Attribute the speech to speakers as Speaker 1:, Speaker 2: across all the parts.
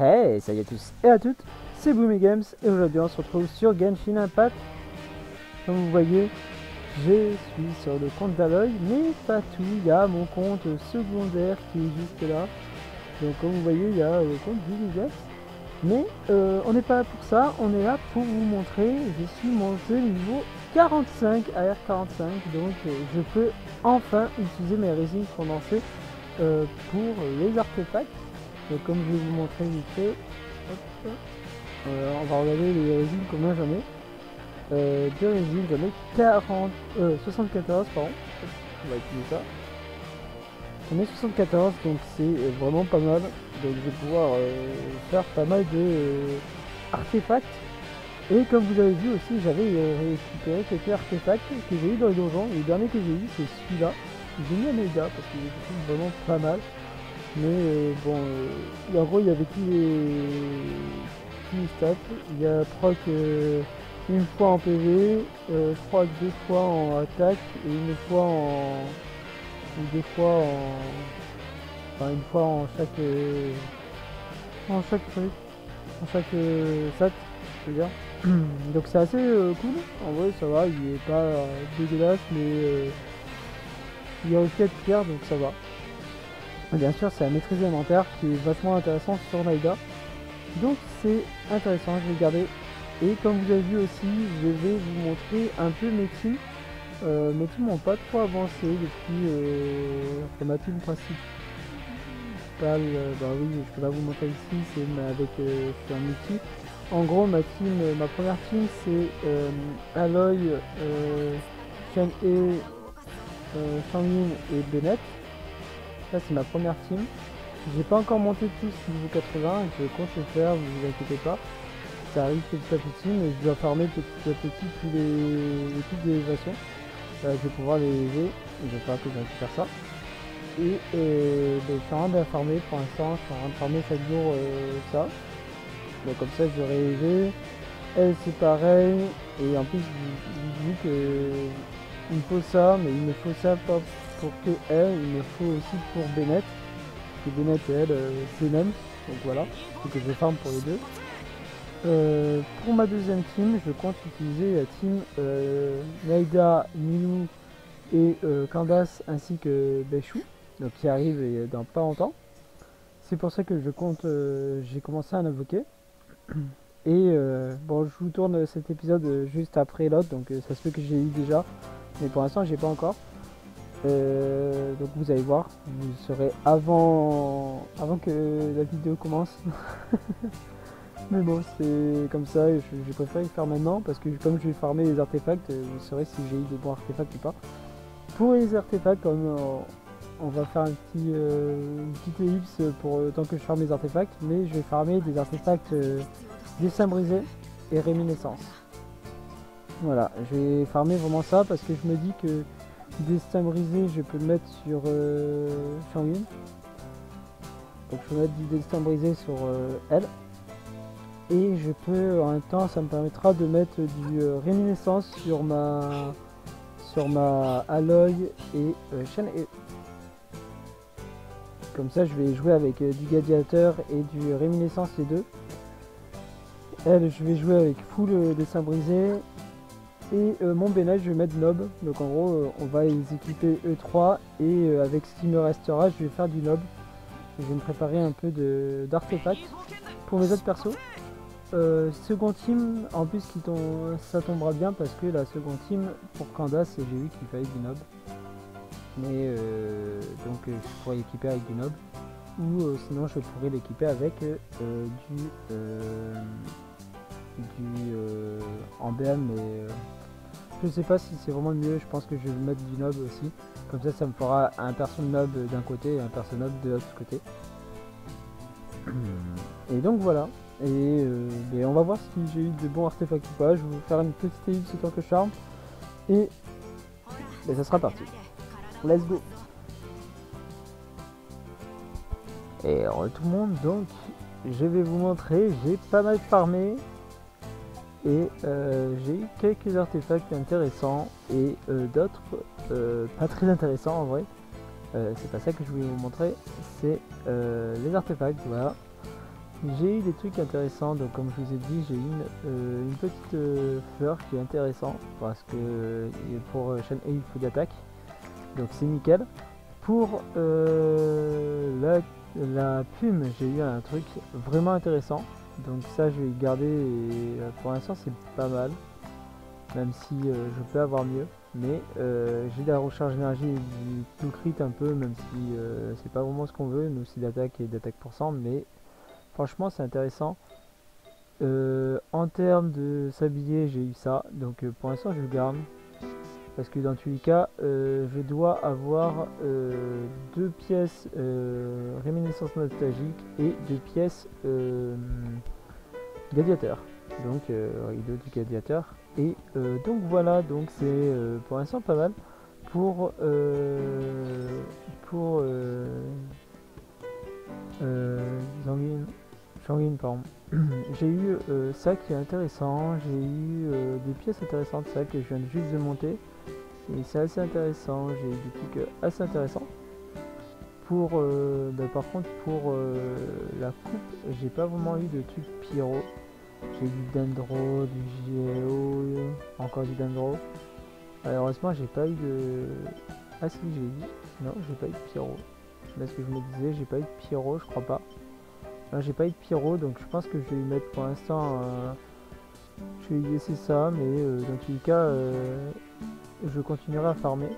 Speaker 1: Hey, salut à tous et à toutes, c'est Boomy Games et aujourd'hui on se retrouve sur Genshin Impact. Comme vous voyez, je suis sur le compte d'Aloy, mais pas tout, il y a mon compte secondaire qui est juste là. Donc comme vous voyez, il y a le compte Boomy Games. Mais on n'est pas là pour ça, on est là pour vous montrer, je suis monté niveau 45 AR45, donc je peux enfin utiliser mes résines condensées pour les artefacts. Donc comme je vais vous montrer vite fait, hop, on va regarder les résines, combien j'en ai. De résines, j'en ai 74, pardon, on va utiliser ça. J'en ai 74, donc c'est vraiment pas mal. Donc je vais pouvoir faire pas mal de artefacts. Et comme vous avez vu aussi, j'avais récupéré quelques artefacts que j'ai eu dans les donjons. Le dernier que j'ai eu, c'est celui-là. J'ai mis un Elda parce que je trouve vraiment pas mal. Mais bon, en gros, il y avait tous les stats. Il y a proc une fois en PV, je crois 2 fois en attaque et une fois en. Ou 2 fois en. Enfin, une fois en chaque. En chaque truc. En chaque stat, je veux dire. Donc c'est assez cool. En vrai, ça va. Il est pas dégueulasse, mais il y a aussi à être fier, donc ça va. Bien sûr, c'est la maîtrise élémentaire qui est vachement intéressante sur Naïda. Donc c'est intéressant, je vais le garder. Et comme vous avez vu aussi, je vais vous montrer un peu mes teams. Mes teams n'ont pas trop avancé depuis ma team principale. Bah oui, je peux pas vous montrer ici, c'est avec je suis en multi. En gros, ma première team, c'est Aloy, Cheng-E, Shang-Yin et Bennett. Ça c'est ma première team. J'ai pas encore monté tous niveau 80, je compte le faire, vous inquiétez pas. Ça arrive petit à petit, mais je dois farmer petit à petit les types d'élévation. Je vais pouvoir les élever, il va falloir que je récupère ça. Et je suis en train de farmer pour l'instant, je suis en train de farmer chaque jour ça. Donc comme ça je vais élever. Elle c'est pareil, et en plus vu que il me faut ça, mais il me faut ça pas pour que elle, il me faut aussi pour Bennett. Et Bennett et elle, c'est le même. Donc voilà, faut que je farm pour les deux. Pour ma deuxième team, je compte utiliser la team Naïda, Nilou et Candace ainsi que Béchou, donc qui arrive dans pas longtemps. C'est pour ça que je compte, j'ai commencé à invoquer. Et bon, je vous tourne cet épisode juste après l'autre, donc ça se peut que j'ai eu déjà, mais pour l'instant j'ai pas encore. Donc vous allez voir, vous serez avant que la vidéo commence. Mais bon, c'est comme ça, je préfère le faire maintenant parce que comme je vais farmer les artefacts, vous saurez si j'ai eu des bons artefacts ou pas. Pour les artefacts, comme on va faire une petite ellipse pour le temps que je farme les artefacts, mais je vais farmer des artefacts dessin brisé et réminiscence. Voilà, je vais farmer vraiment ça parce que je me dis que destin brisé, je peux le mettre sur Shang-Yin. Donc je vais mettre du destin brisé sur elle. Et je peux, en même temps, ça me permettra de mettre du réminiscence sur ma Aloy et Shen-E. Comme ça, je vais jouer avec du gladiateur et du réminiscence les deux. Elle, je vais jouer avec full dessin brisé. Et mon Bennett, je vais mettre Nob. Donc en gros, on va les équiper E3. Et avec ce qui me restera, je vais faire du Nob. Je vais me préparer un peu d'artefacts pour mes autres persos. Second team, en plus ça tombera bien parce que la seconde team pour Candace, j'ai vu qu'il fallait du Nob. Mais donc je pourrais l'équiper avec du Nob. Ou sinon je pourrais l'équiper avec du en BM, mais je sais pas si c'est vraiment le mieux. Je pense que je vais mettre du Nob aussi. Comme ça me fera un perso Nob d'un côté et un perso Nob de l'autre côté. Et donc voilà. Et on va voir si j'ai eu de bons artefacts ou pas. Je vais vous faire une petite ellipse tant que je charme. Et ça sera parti. Let's go. Et tout le monde, donc je vais vous montrer. J'ai pas mal farmé. Et j'ai eu quelques artefacts intéressants. Et d'autres pas très intéressants en vrai. C'est pas ça que je voulais vous montrer. C'est les artefacts, voilà. J'ai eu des trucs intéressants, donc comme je vous ai dit, j'ai eu une petite fleur qui est intéressante parce que pour chaîne A il faut d'attaque, donc c'est nickel. Pour la plume, j'ai eu un truc vraiment intéressant, donc ça je vais le garder et pour l'instant c'est pas mal, même si je peux avoir mieux. Mais j'ai de la recharge énergie et du tout crit un peu, même si c'est pas vraiment ce qu'on veut, nous aussi d'attaque et d'attaque %, mais franchement c'est intéressant. En termes de s'habiller, j'ai eu ça, donc pour l'instant je le garde. Parce que dans tous les cas, je dois avoir 2 pièces réminiscence nostalgique et 2 pièces gladiateur. Donc rideau du gladiateur. Et donc voilà, donc c'est pour l'instant pas mal pour Sanguine, pardon. J'ai eu ça qui est intéressant, j'ai eu des pièces intéressantes, ça que je viens juste de monter. Et c'est assez intéressant, j'ai eu des trucs assez intéressants. Pour, par contre, pour la coupe, j'ai pas vraiment eu de trucs pyro. J'ai eu du dendro, du géo, encore du dendro. Malheureusement, j'ai pas eu de. Ah si, j'ai eu. Non, j'ai pas eu de pyro. Là, ce que je me disais, j'ai pas eu de pyro, je crois pas. Là, j'ai pas eu de pyro, donc je pense que je vais y mettre pour l'instant. Je vais y laisser ça, mais dans tous les cas, je continuerai à farmer.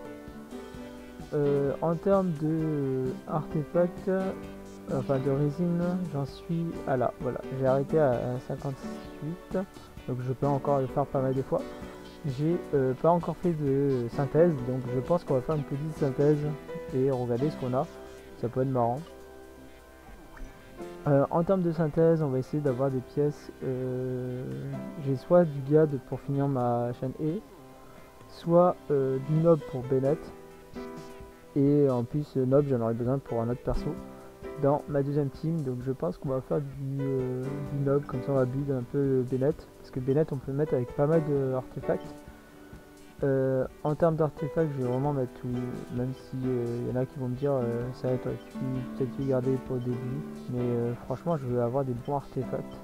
Speaker 1: En termes de artefacts, enfin de résine, j'en suis à là. Voilà, j'ai arrêté à 58, donc je peux encore le faire pas mal de fois. J'ai pas encore fait de synthèse, donc je pense qu'on va faire une petite synthèse et regarder ce qu'on a. Ça peut être marrant. En termes de synthèse, on va essayer d'avoir des pièces. J'ai soit du GAD pour finir ma chaîne E, soit du Nob pour Bennett. Et en plus, Nob, j'en aurais besoin pour un autre perso dans ma deuxième team. Donc je pense qu'on va faire du Nob, comme ça on va build un peu Bennett. Parce que Bennett, on peut le mettre avec pas mal d'artefacts. En termes d'artefacts, je vais vraiment mettre tout, même si y en a qui vont me dire ça va être peut-être tu garder pour le début, mais franchement je veux avoir des bons artefacts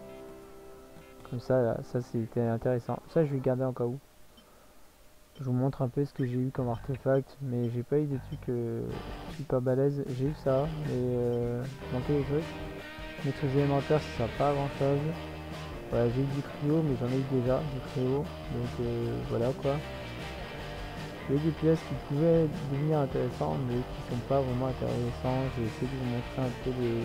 Speaker 1: comme ça là, ça c'était intéressant, ça je vais garder en cas où. Je vous montre un peu ce que j'ai eu comme artefact, mais j'ai pas eu des trucs super balèzes. J'ai eu ça, mais manqué des trucs. Maîtrise élémentaire, ça sert pas à grand chose. Voilà, j'ai eu du cryo, mais j'en ai eu déjà du cryo, donc voilà quoi. Il y a des pièces qui pouvaient devenir intéressantes, mais qui sont pas vraiment intéressantes. J'ai essayé de vous montrer un peu des.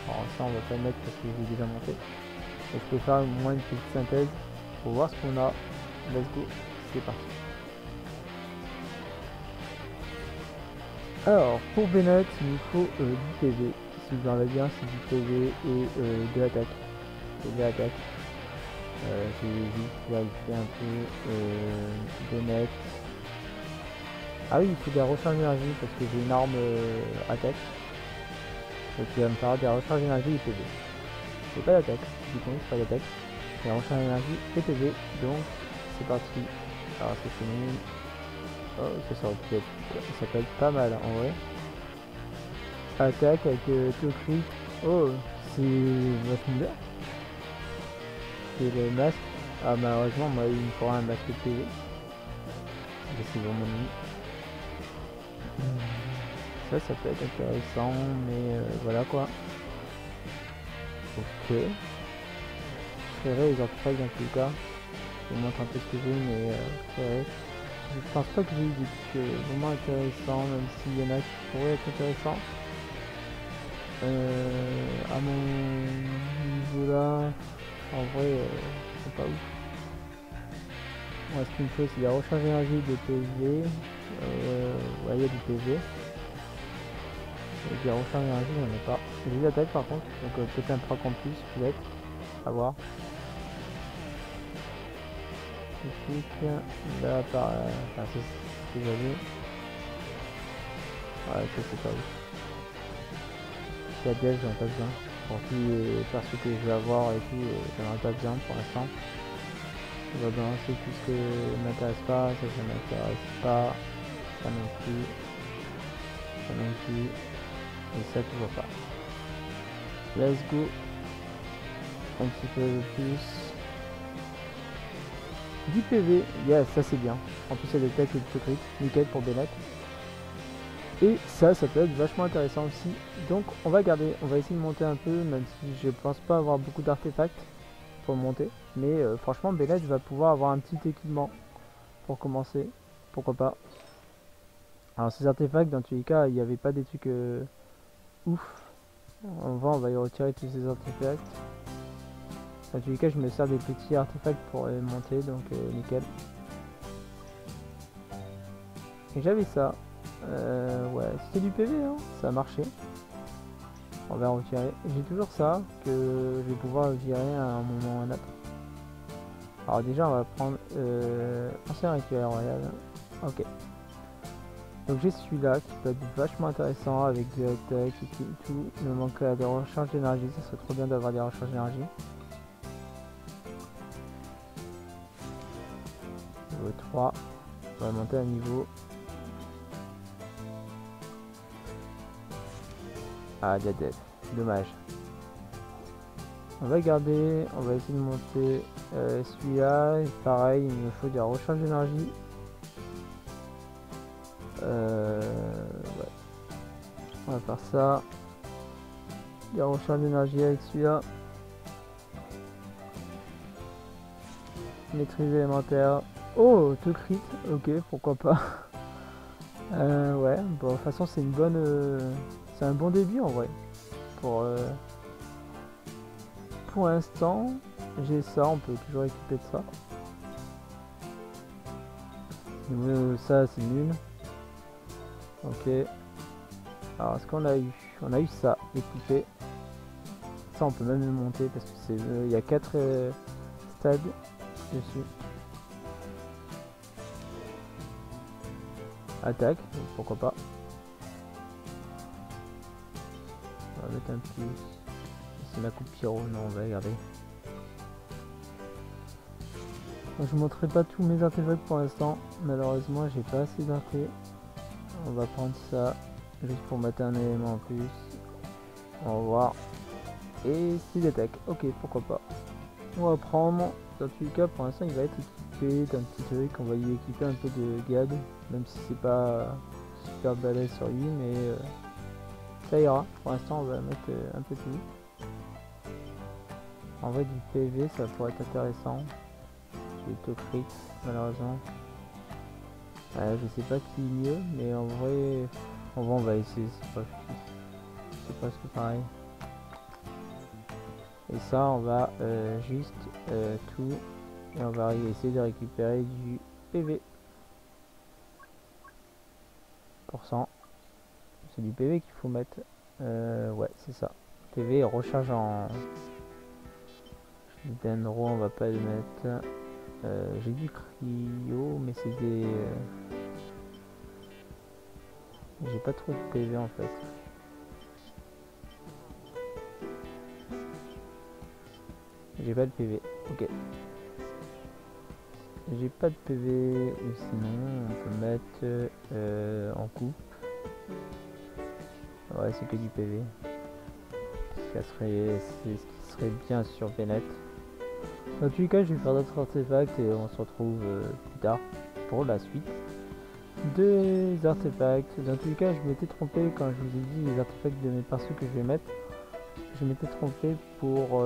Speaker 1: Alors ça on va pas le mettre parce que j'ai déjà monté. Et je peux faire au moins une petite synthèse pour voir ce qu'on a. Let's go, c'est parti. Alors pour Bennett, il nous faut du PV. Si vous en avez bien, c'est du PV et de l'attaque. Et de l'attaque. J'ai juste vérifié un peu Bennett. Ah oui, il faut des recharges d'énergie parce que j'ai une arme attaque. Donc il va me faire des recharges d'énergie et PV. C'est pas d'attaque, du coup c'est pas d'attaque. Des recharges d'énergie et PV, donc c'est parti. Alors c'est fini. Oh ça peut être pas mal en vrai. Attaque avec tout crit. Oh c'est vachement bien. C'est le masque. Ah malheureusement moi il me faudra un masque PV. C'est vraiment nul. Ça peut être intéressant, mais voilà quoi. Ok. Je ferai les artefacts dans tous les cas. Je vous montre un peu ce que j'ai, mais je pense pas que j'ai eu des trucs vraiment intéressants, même s'il y en a qui pourraient être intéressants. À mon niveau là, en vrai, c'est pas ouf. Moi, ce qu'il me faut, c'est la recharge d'énergie de PV. Ouais, il y a du PV. Et puis la recharge d'énergie, j'en ai pas. J'ai de l'attaque par contre, donc peut-être un proc en plus, peut-être. À voir. Là, par. Enfin, c'est ce que j'avais. Ouais, ça c'est pas ouf. La dev, j'en ai pas besoin. Pour tous les persos que je vais avoir et tout, j'en ai pas besoin pour l'instant. On va balancer tout ce que m'intéresse pas, ça m'intéresse pas, ça non plus, ça non plus, et ça toujours pas. Let's go. un petit peu plus. Du PV, yes, ça c'est bien. En plus il y a des têtes et du crit, nickel pour Bennett. Et ça peut être vachement intéressant aussi. Donc on va garder, on va essayer de monter un peu, même si je pense pas avoir beaucoup d'artefacts pour monter. Mais franchement Bennett va pouvoir avoir un petit équipement pour commencer. Pourquoi pas. Alors ces artefacts, dans tous les cas, il n'y avait pas des trucs ouf. On va y retirer tous ces artefacts. Dans tous les cas, je me sers des petits artefacts pour les monter, donc nickel. Et j'avais ça. Ouais, c'était du PV, hein, ça a marché. On va retirer. J'ai toujours ça, que je vais pouvoir virer à un moment ou à un autre. Alors déjà, on va prendre ancien rituel royal. Ok. Donc j'ai celui-là qui peut être vachement intéressant avec du attaque et tout. Il me manque des recharges d'énergie, ça serait trop bien d'avoir des recharges d'énergie. Niveau 3, on va monter à niveau. Ah, dead, dommage. On va garder, on va essayer de monter celui-là. Pareil, il me faut des recharges d'énergie. Ouais. On va faire ça. Des recharges d'énergie avec celui-là. Maîtrise élémentaire. Oh, tout crit. Ok, pourquoi pas. Ouais, bon, de toute façon, c'est une bonne. C'est un bon début en vrai. Pour l'instant, j'ai ça. On peut toujours équiper de ça. Ça, c'est nul. Ok. Alors, ce qu'on a eu? On a eu ça équipé. Ça, on peut même le monter parce que c'est. Il y a 4 stades dessus. Attaque, pourquoi pas. On va mettre un petit. C'est ma coupe pyro, non, on va regarder. Je vous montrerai pas tous mes artefacts pour l'instant. Malheureusement, j'ai pas assez d'arté. On va prendre ça juste pour mettre un élément en plus. On va voir. Et 6 attaques, ok, pourquoi pas. On va prendre. Dans tous les cas, pour l'instant, il va être équipé d'un petit truc. On va y équiper un peu de GAD, même si c'est pas super balèze sur lui, mais ça ira. Pour l'instant, on va mettre un peu tout. En vrai, du PV, ça pourrait être intéressant. J'ai tout crit, malheureusement. Je sais pas qui est mieux, mais en vrai, on va essayer. C'est presque pareil. Et ça, on va juste tout. Et on va essayer de récupérer du PV. %. C'est du PV qu'il faut mettre. Ouais, c'est ça. PV recharge en. Dendro, on va pas le mettre. J'ai du cryo, mais c'est des. J'ai pas trop de PV en fait. J'ai pas de PV. Ok. J'ai pas de PV. Ou sinon, on peut mettre en coupe. Ouais, c'est que du PV. C'est ce qui serait bien sur Bennett. Dans tous les cas, je vais faire d'autres artefacts et on se retrouve plus tard pour la suite des artefacts. Dans tous les cas, je m'étais trompé quand je vous ai dit les artefacts de mes persos que je vais mettre. Je m'étais trompé pour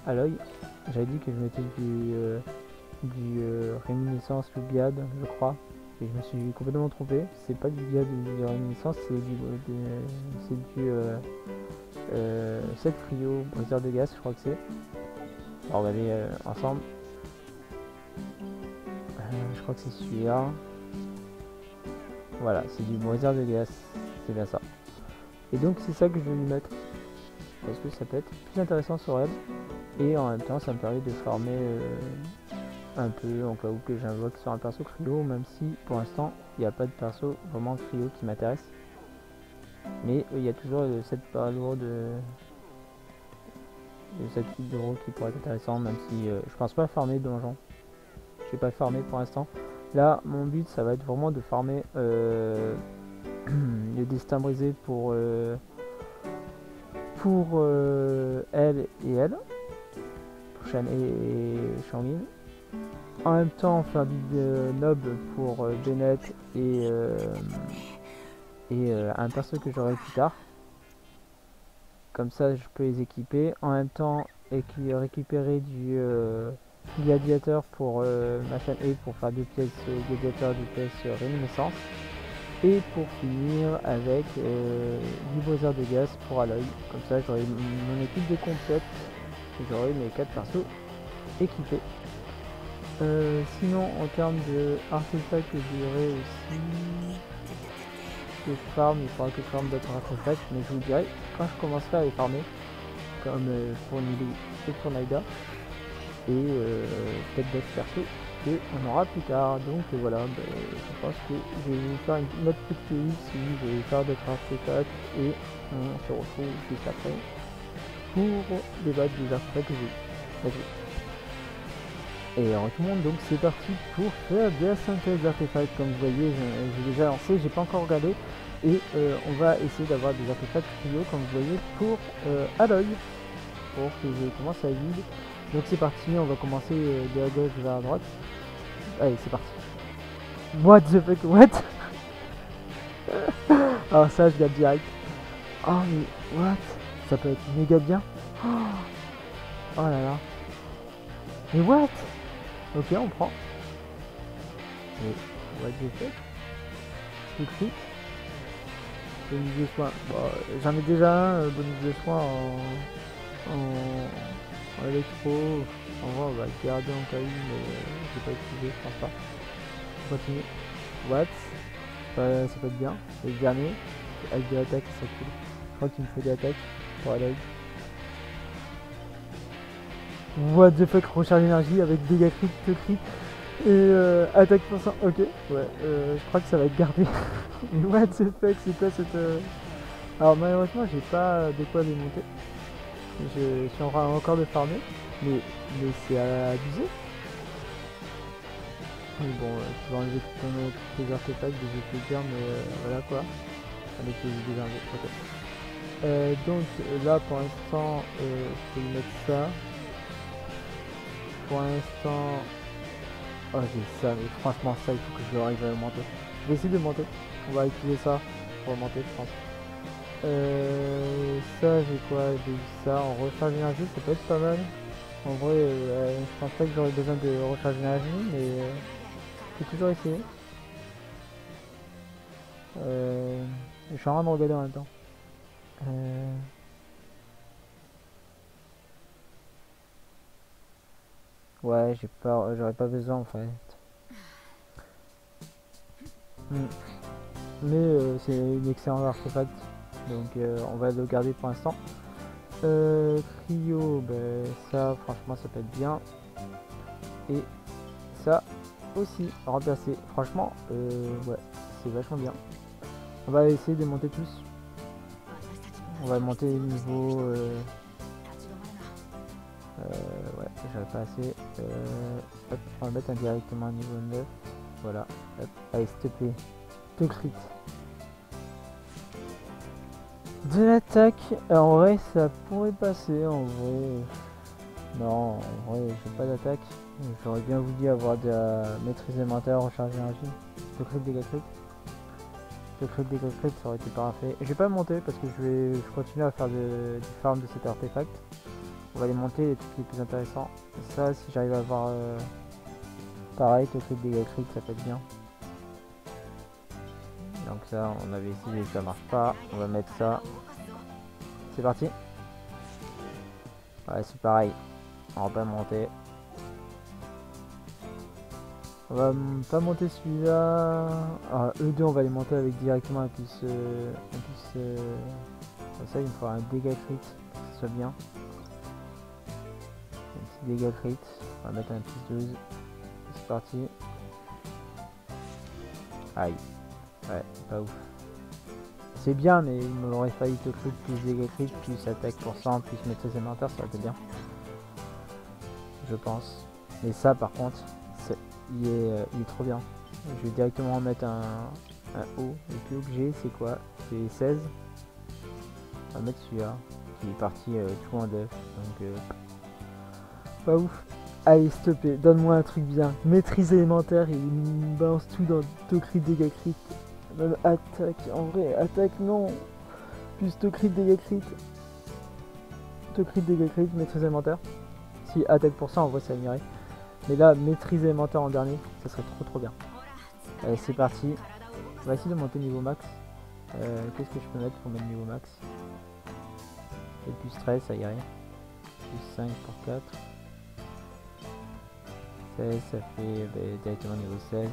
Speaker 1: Aloy. J'avais dit que je mettais du réminiscence ou Biad, je crois. Et je me suis complètement trompé. C'est pas du Biad ou du réminiscence, c'est du 7 cryo briseur de gaz, je crois que c'est. Alors on va aller ensemble. Je crois que c'est celui-là. Voilà, c'est du briseur de gaz. C'est bien ça. Et donc c'est ça que je vais lui mettre. Parce que ça peut être plus intéressant sur elle. Et en même temps ça me permet de farmer un peu en cas où que j'invoque sur un perso cryo. Même si pour l'instant il n'y a pas de perso vraiment cryo qui m'intéresse. Mais il y a toujours cette parlour de cette type de rôle qui pourrait être intéressant, même si je pense pas farmer donjon. Je vais pas farmer pour l'instant. Là mon but ça va être vraiment de farmer le destin brisé pour elle et elle. Shan et Shangin. En même temps faire du nob pour Bennett et un perso que j'aurai plus tard. Comme ça je peux les équiper. En même temps récupérer du gladiateur pour ma chaîne E pour faire 2 pièces gladiateur, 2 pièces réminiscence. Et pour finir avec du Bowser de gaz pour Aloy. Comme ça j'aurai mon équipe de complète. J'aurai mes 4 persos équipés. Sinon en termes de artefacts que j'aurai aussi que je farm, il faudra que je farm d'autres artefacts, mais je vous dirai quand je commencerai à les farmer, comme pour Nili et pour Naida, et peut-être d'autres persos qu'on aura plus tard. Donc voilà, je pense que je vais vous faire une autre petite liste où je vais faire d'autres artefacts et on se retrouve juste après pour débattre des artefacts que j'ai. Et en tout le monde, donc c'est parti pour faire de la synthèse d'artefacts. Comme vous voyez, j'ai déjà lancé, j'ai pas encore regardé. Et on va essayer d'avoir des artefacts trio, comme vous voyez, pour Aloy. Pour que je commence à vide. Donc c'est parti, on va commencer de la gauche vers la droite. Allez, c'est parti. What the fuck, what? Alors ça, je garde direct. Oh mais, what? Ça peut être méga bien. Oh là là. Mais what? Ok, on prend. Mais what the fuck? Tout de suite. Bonus de soin. Bon, j'en ai déjà un bonus de soin en électro. En vrai, on va le garder en cas où, mais je vais pas utiliser, je pense pas. On continue. What? Ça peut être bien. Et le dernier, avec de l'attaque, ça serait cool. Je crois qu'il me faut des attaques pour aller. What the fuck, recharge d'énergie avec dégâts crit et attaque %. Ok, ouais, je crois que ça va être gardé. Mais what the fuck, c'est quoi cette... Alors malheureusement, j'ai pas de quoi les monter. Je suis en train encore de farmer, mais c'est abusé. Mais bon, tu vas enlever tous les artefacts, des plaisirs, mais voilà quoi. Avec les déjà enlevés. Ok. Donc là pour l'instant, je vais mettre ça. Pour l'instant, oh j'ai ça, mais franchement ça il faut que je arrive à monter. Je vais essayer de monter. On va utiliser ça pour monter, je pense. Ça j'ai quoi? J'ai eu ça en recharge d'énergie, ça peut être pas mal. En vrai, je pense pas que j'aurai besoin de recharge d'énergie, mais je peux toujours essayer. Je suis en train de regarder en même temps. Ouais, j'ai peur, j'aurais pas besoin en fait. Mais c'est une excellente artefact, donc on va le garder pour l'instant. Trio, ben, ça franchement ça peut être bien. Et ça aussi remplacer. Franchement, ouais, c'est vachement bien. On va essayer de monter tous. On va monter niveau. Ouais, j'avais pas assez. Hop, on va mettre directement niveau 9. Voilà. Hop. Allez, s'il te plaît. Te crit. De l'attaque. En vrai, ça pourrait passer. En vrai. Non, en vrai, j'ai pas d'attaque. J'aurais bien voulu avoir de la maîtrise élémentaire, recharge d'énergie. De crit, dégâts crit. De crit, dégâts crit, ça aurait été parfait. Je vais pas monter parce que je vais continuer à faire du farm de cet artefact. On va les monter les trucs les plus intéressants. Ça, si j'arrive à avoir pareil, le truc dégâts crit, ça peut être bien. Donc ça, on avait essayé, ça marche pas. On va mettre ça. C'est parti. Ouais, c'est pareil. On va pas monter. On va pas monter celui-là. Ah, eux deux, on va les monter avec directement un plus. Ça, il me faudra un dégâts crit pour que ce soit bien. Un petit dégâts crit. On va mettre un plus 12. C'est parti. Aïe. Ouais, pas ouf. C'est bien, mais il m'aurait fallu te crit plus dégâts crit, plus attaque %, plus maîtrise élémentaire, ça aurait été bien. Je pense. Mais ça, par contre, il est trop bien. Je vais directement mettre un haut. Le plus haut que j'ai, c'est quoi? C'est 16. On va mettre celui-là, qui est parti tout en def. Donc, pas ouf. Allez, s'il te plaît, donne-moi un truc bien. Maîtrise élémentaire, il me balance tout dans 2 crit, dégâts crit. Même attaque, en vrai, attaque non. Plus 2 crit, dégâts crit. 2 crit, dégâts crit, maîtrise élémentaire. Si attaque pour ça, en vrai, ça irait. Mais là, maîtrise élémentaire en dernier, ça serait trop bien. Allez, c'est parti. On va essayer de monter niveau max. Qu'est-ce que je peux mettre pour mettre niveau max? Et plus 13, ça irait. Plus 5 pour 4. 16, ça fait directement niveau 16.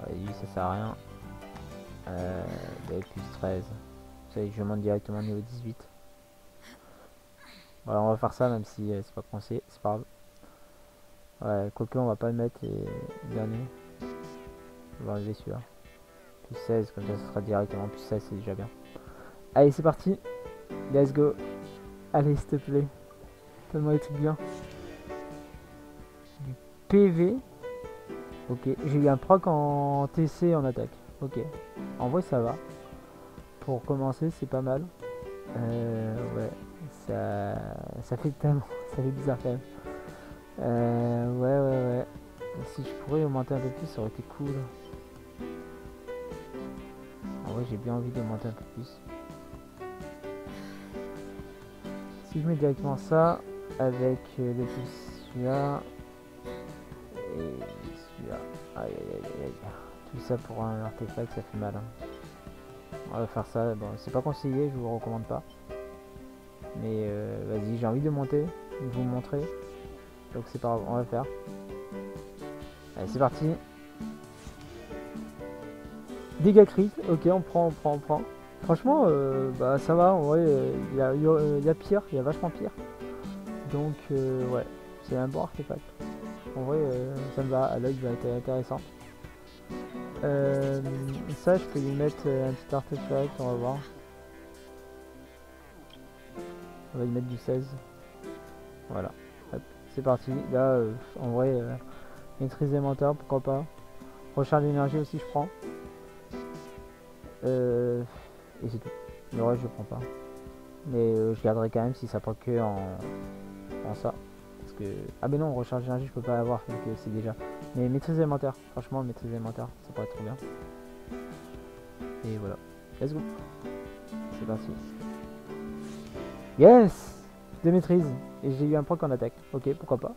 Speaker 1: Lui, ça sert à rien. Plus 13. Ça y est, je monte directement niveau 18. Voilà, on va faire ça même si c'est pas conseillé, c'est pas grave. Ouais, quoique on va pas le mettre dernier. On va enlever celui-là. Plus 16, comme ça sera directement plus 16, c'est déjà bien. Allez, c'est parti. Let's go. Allez, s'il te plaît. Donne-moi des trucs bien. Du PV. Ok, j'ai eu un proc en TC en attaque. Ok. En vrai, ça va. Pour commencer, c'est pas mal. Ouais. Ça fait tellement. Ça fait bizarre quand même. Ouais. Si je pourrais augmenter un peu plus, ça aurait été cool. En vrai, j'ai bien envie d'augmenter un peu plus. Si je mets directement ça avec le plus celui-là et celui-là. Aïe. Tout ça pour un artefact, ça fait mal. Hein. On va faire ça. Bon, c'est pas conseillé, je vous recommande pas. Mais vas-y, j'ai envie de monter, de vous montrer. Donc c'est pas grave, on va le faire. Allez, c'est parti. Dégâts crit, ok, on prend. Franchement, bah ça va, en vrai, il y a pire, il y a vachement pire. Donc, ouais, c'est un bon artefact. En vrai, ça me va, à l'œil, va être intéressant. Ça, je peux lui mettre un petit artefact, on va voir. On va lui mettre du 16. Voilà, hop, c'est parti. Là, en vrai, maîtrise élémentaire, pourquoi pas. Recharge d'énergie aussi, je prends. Et c'est tout. Le reste, je prends pas. Mais je garderai quand même si ça prend que en ça. Parce que. Ah, mais non, recharge d'énergie, je peux pas l'avoir. Donc c'est déjà. Mais maîtrise élémentaire. Franchement, maîtrise élémentaire, ça pourrait être trop bien. Et voilà. Let's go. C'est parti. Yes! De maîtrise. Et j'ai eu un proc en attaque. Ok, pourquoi pas.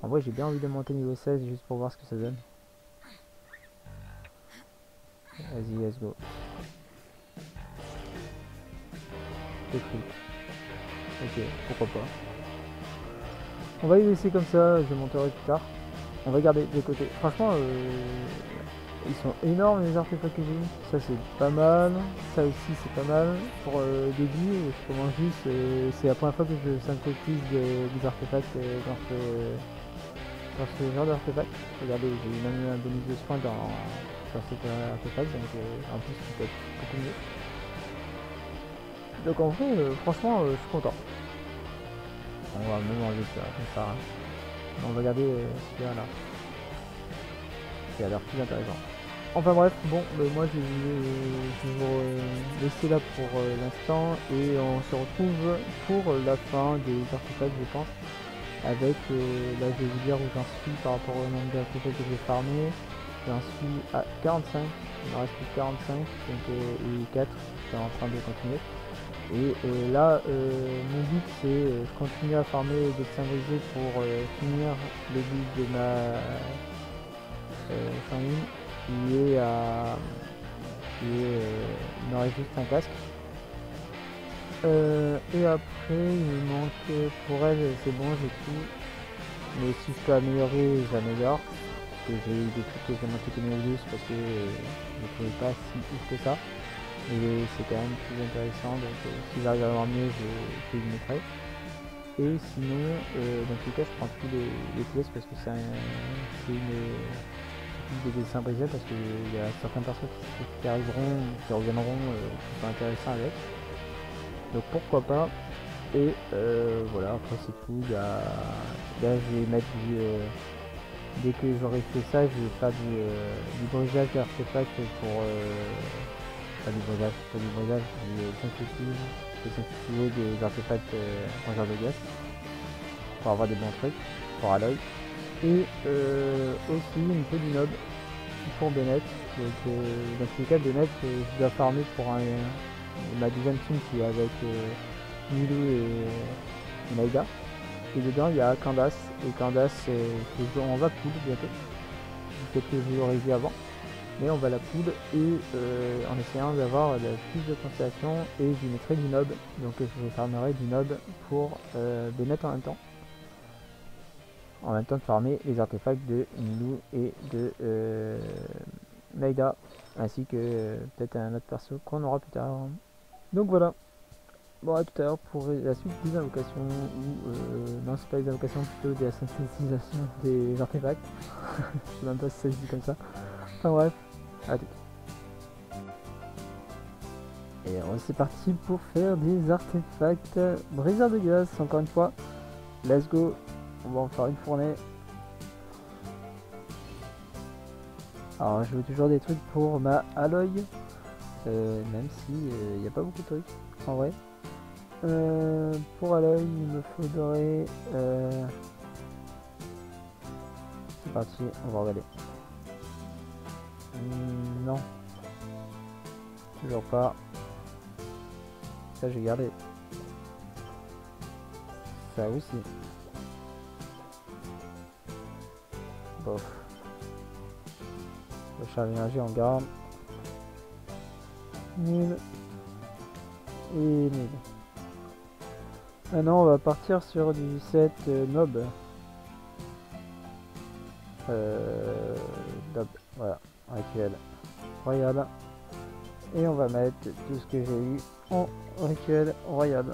Speaker 1: En vrai, j'ai bien envie de monter niveau 16 juste pour voir ce que ça donne. Vas-y, let's go. Ok, pourquoi pas. On va y laisser comme ça, je monterai plus tard. On va garder de côté. Franchement, ils sont énormes les artefacts que j'ai eu. Ça c'est pas mal. Ça aussi c'est pas mal. Pour début, je commence juste. C'est la première fois que je synthétise des artefacts dans ce genre d'artefact. Regardez, j'ai eu même un bonus de soin dans cet artefact, donc en plus c'est peut-être beaucoup mieux. Donc en vrai, franchement, je suis content. On va même enlever ça, comme ça. Hein. On va regarder celui-là là. Qui a l'air plus intéressant. Enfin bref, bon, moi je vais vous laisser là pour l'instant et on se retrouve pour la fin des artefacts, je pense. Avec, là je vais vous dire où j'en suis par rapport au nombre d'artefacts que j'ai farmé. J'en suis à 45, il me reste plus que 45, donc, et 4, je suis en train de continuer. Et là, mon but c'est, je continue à farmer des dessins brisés pour finir le but de ma famille, qui est à... il me reste juste un casque. Et après, il me manque, pour elle, c'est bon, j'ai tout. Mais si je peux améliorer, j'améliore. Parce que j'ai eu des trucs que j'ai monté que niveau 12 parce que je ne trouvais pas si ouf que ça. Et c'est quand même plus intéressant, donc si j'arrive à avoir mieux, je le mettrai. Et sinon, dans tous les cas, je prends tous les pièces parce que c'est des dessins brisés, parce qu'il y a certaines personnes qui arriveront, qui reviendront, qui sont intéressants avec. Donc pourquoi pas. Et voilà, après c'est tout. Là je vais mettre du... dès que j'aurai fait ça, je vais faire du brisage d'artefacts pas du brisage, du synthétiser des artefacts en genre de gaz pour avoir des bons trucs pour Aloy. Et aussi une peu du nob pour Bennett. Donc dans tous les cas, Bennett, je dois farmer pour ma deuxième team qui est avec Milou et Naïda. Et dedans il y a Candace, et Candace on va poudre bientôt. Peut-être que je l'aurais vu avant. Mais on va la poudre et en essayant d'avoir la plus de constellation, et je mettrai du nob. Donc je farmerai du nob pour Bennett en même temps. En même temps de farmer les artefacts de Milou et de Naïda, ainsi que peut-être un autre perso qu'on aura plus tard. Donc voilà. Bon, à tout à l'heure pour la suite des invocations, ou non, c'est pas les invocations, plutôt de la synthétisation des artefacts. Je sais même pas si ça se dit comme ça. Enfin bref, à tout. Et c'est parti pour faire des artefacts briseurs de glace, encore une fois. Let's go, on va en faire une fournée. Alors je veux toujours des trucs pour ma Aloy, même si il n'y a pas beaucoup de trucs en vrai. Pour Aloy, il me faudrait... C'est parti, on va regarder. Non. Toujours pas. Ça, j'ai gardé. Ça aussi. Bof. Recharge énergie en garde. Nul. Et nul. Maintenant on va partir sur du set nob. Nob, voilà, rituel royal. Et on va mettre tout ce que j'ai eu en rituel royal.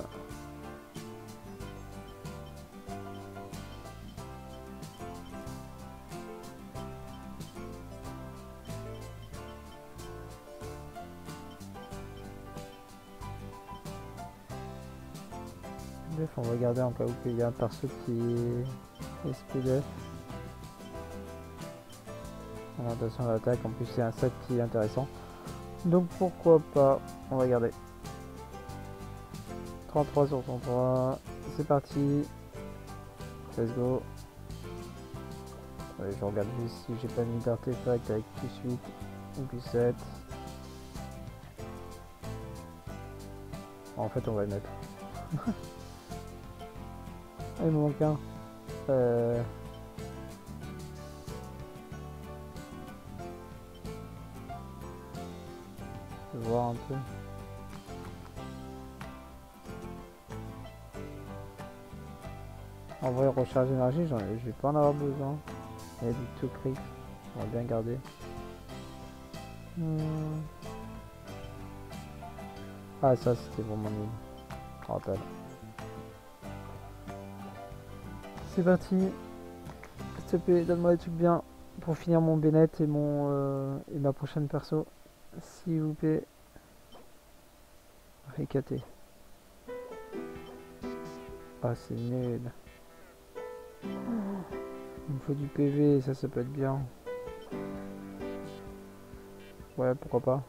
Speaker 1: On va regarder en cas où il y a un perso qui est SPDF. Orientation à l'attaque, en plus c'est un set qui est intéressant. Donc pourquoi pas, on va regarder. 33 sur 33, c'est parti. Let's go. Ouais, je regarde juste si j'ai pas mis d'artefact avec +8 ou +7. En fait on va le mettre. Ah, il me manque un. Je vais voir un peu. En vrai, recharge énergie, je vais pas en avoir besoin. Il y a du tout prix. On va bien garder. Ah, ça c'était vraiment nul. Je rappelle. C'est parti. S'il te plaît, donne-moi des trucs bien pour finir mon Bennett et et ma prochaine perso. S'il vous plaît. Récaté. Ah, c'est nul. Il me faut du PV, ça peut être bien. Ouais, pourquoi pas.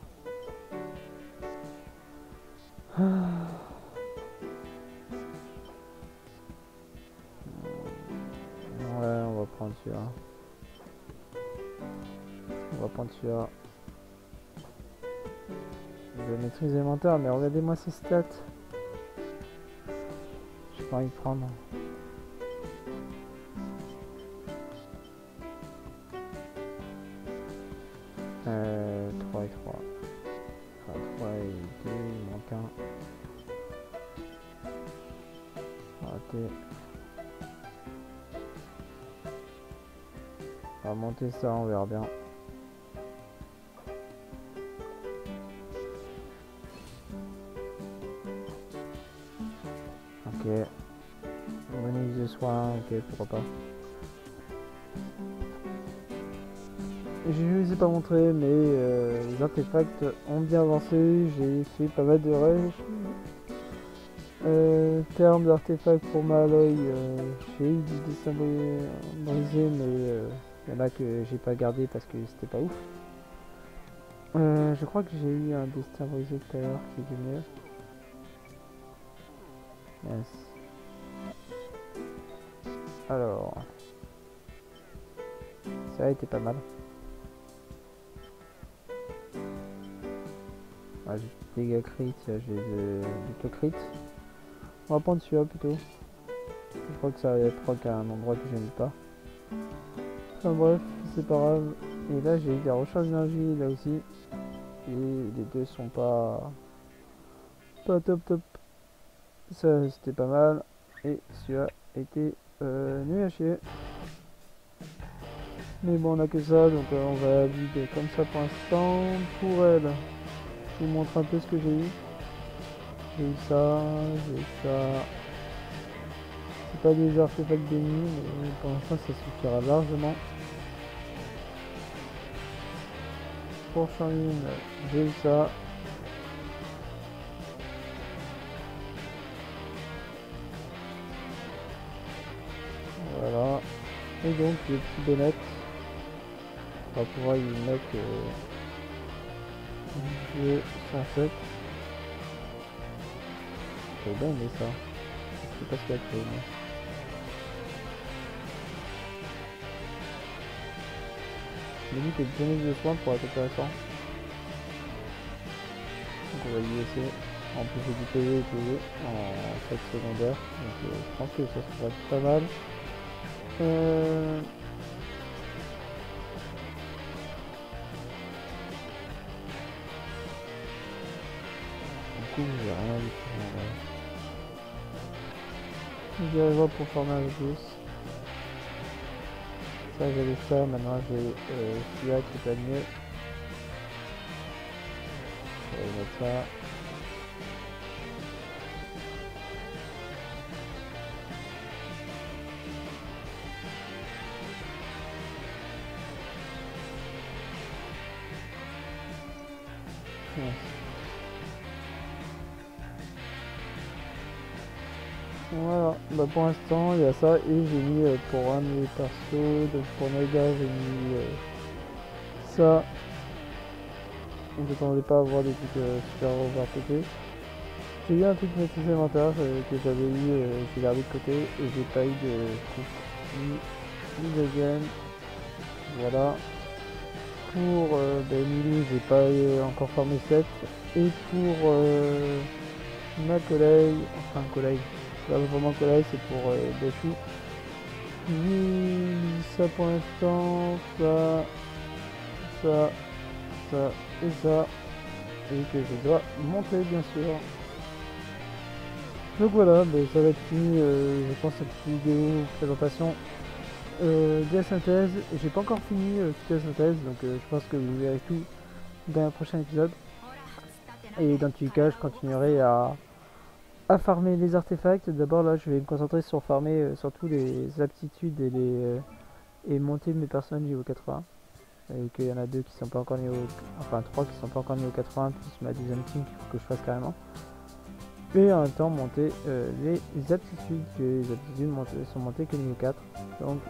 Speaker 1: Ouais, on va prendre celui-là. On va prendre celui-là. Je vais maîtriser l'inventaire, mais regardez-moi ces stats. J'ai pas envie de prendre. Euh, 3 et 3. Enfin, 3 et 2, il manque un. Raté. On va monter ça, on verra bien. Ok. Bonus de soin, ok, pourquoi pas. Je ne les ai pas montré, mais les artefacts ont bien avancé. J'ai fait pas mal de rush. Terme d'artefacts pour ma Aloy, j'ai eu du dessin brisé, mais il y en a que j'ai pas gardé parce que c'était pas ouf. Je crois que j'ai eu un destin brisé tout à l'heure qui est du mieux. Yes. Alors, ça a été pas mal. Ah, j'ai des dégâts crit, j'ai du crit. On va prendre celui-là plutôt. Je crois que ça va proc à un endroit que j'aime pas. Enfin bref, c'est pas grave. Et là j'ai eu des recharges d'énergie là aussi. Et les deux sont pas top. Ça c'était pas mal. Et celui-là était nul à chier. Mais bon on a que ça, donc on va vider comme ça pour l'instant. Pour elle, je vous montre un peu ce que j'ai eu. J'ai eu ça, j'ai eu ça. C'est pas des artefacts bénis, mais pour l'instant ça suffira largement. Pour Charline, j'ai eu ça. Voilà. Et donc le petit bonnet, on va pouvoir y mettre le 107. J'ai bien aimé ça. Je sais pas ce qu'il y a de fait, mais... Limite et le bonus de soin pour être intéressant. Donc on va y laisser. En plus j'ai du PV et PV en fait secondaire. Donc je pense que ça serait pas mal. Du coup j'ai rien du tout. Je vais voir pour former un plus. Ça j'avais ça, maintenant j'ai celui-là qui est pas mieux. Je vais mettre ça. Voilà, bah pour l'instant il y a ça et j'ai mis pour un de mes persos, donc pour Naga j'ai mis ça. On ne s'attendait pas à avoir des trucs super overpétés. J'ai eu un truc maîtrise inventaire que j'avais eu, j'ai gardé de côté et j'ai pas eu de ni de gain. Voilà. Pour Mili j'ai pas encore formé 7 et pour ma collègue, enfin collègue, c'est pas vraiment collègue, c'est pour Dachou. J'ai mis ça pour l'instant, ça et ça, et que je dois monter bien sûr. Donc voilà, mais ça va être fini, je pense, cette vidéo présentation de la synthèse. J'ai pas encore fini toute la synthèse, donc je pense que vous verrez tout dans un prochain épisode. Et dans tous les cas, je continuerai à farmer les artefacts. D'abord là, je vais me concentrer sur farmer surtout les aptitudes et monter mes personnages niveau 80. Et qu'il y en a deux qui sont pas encore niveau, enfin 3 qui sont pas encore niveau 80 plus ma deuxième team qu'il faut que je fasse carrément. Et en même temps monter les aptitudes, que les aptitudes sont montées que niveau 4. Donc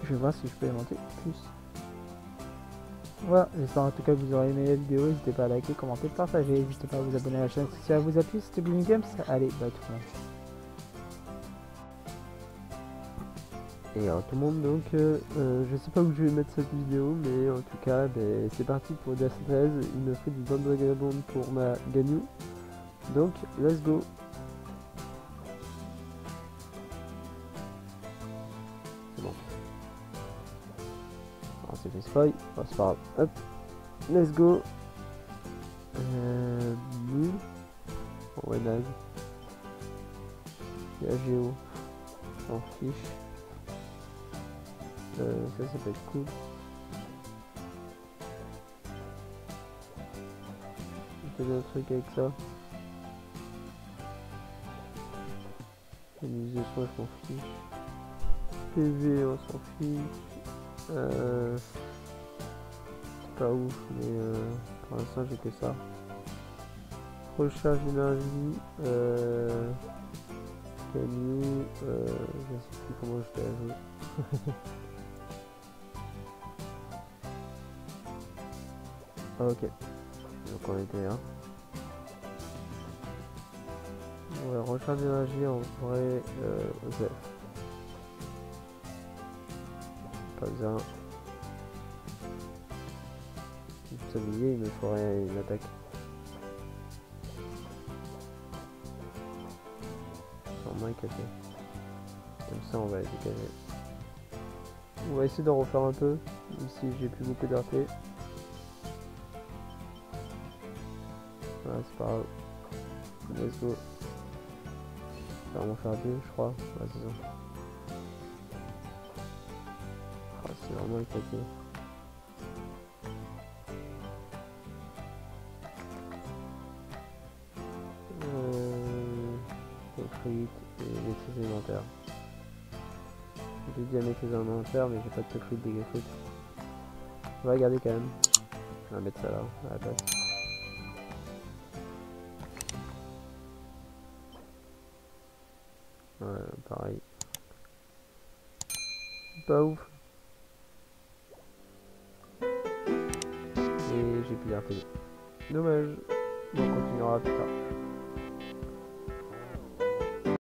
Speaker 1: je vais voir si je peux les monter plus. Voilà, j'espère en tout cas que vous aurez aimé la vidéo, n'hésitez pas à liker, commenter, partager, n'hésitez pas à vous abonner à la chaîne si ça vous a plu, c'était Blooming Games, allez, bye tout le monde. Et tout le monde, donc je sais pas où je vais mettre cette vidéo, mais en tout cas c'est parti pour la synthèse. Il me fait du bande vagabonde pour ma Ganyu, donc let's go. C'est bon, alors c'est fait spoil, enfin, c'est pas grave, hop, let's go. Nul, oh, ouais naze, il y a Géo, on s'en fiche. Ça peut être cool. On fait d'autres trucs avec ça. Les soins, je m'en fiche. PV, on s'en fiche. C'est pas ouf, mais pour l'instant j'ai que ça. Recharge d'énergie. Ganyu. Je sais plus comment je l'ai joué.
Speaker 2: Ah, ok. Donc on était là. Ouais, recharge d'énergie en vrai ok. Pas besoin. Pour s'habiller, il me faudrait une attaque. Sans moins cassé. Comme ça on va décaler. On va essayer d'en refaire un peu, même si j'ai plus beaucoup d'RP. Voilà, c'est pas grave. Let's go. Ça va m'en faire deux, je crois. Ouais, c'est ça. Ah, c'est vraiment éclaté. Frites et les frites alimentaires. J'ai dit à mettre les alimentaires, mais j'ai pas de frites, des frites. On va la garder quand même. On va mettre ça là, à la place. Ouais, pareil. Pas ouf. Et j'ai plus d'RP. Dommage. On continuera plus tard.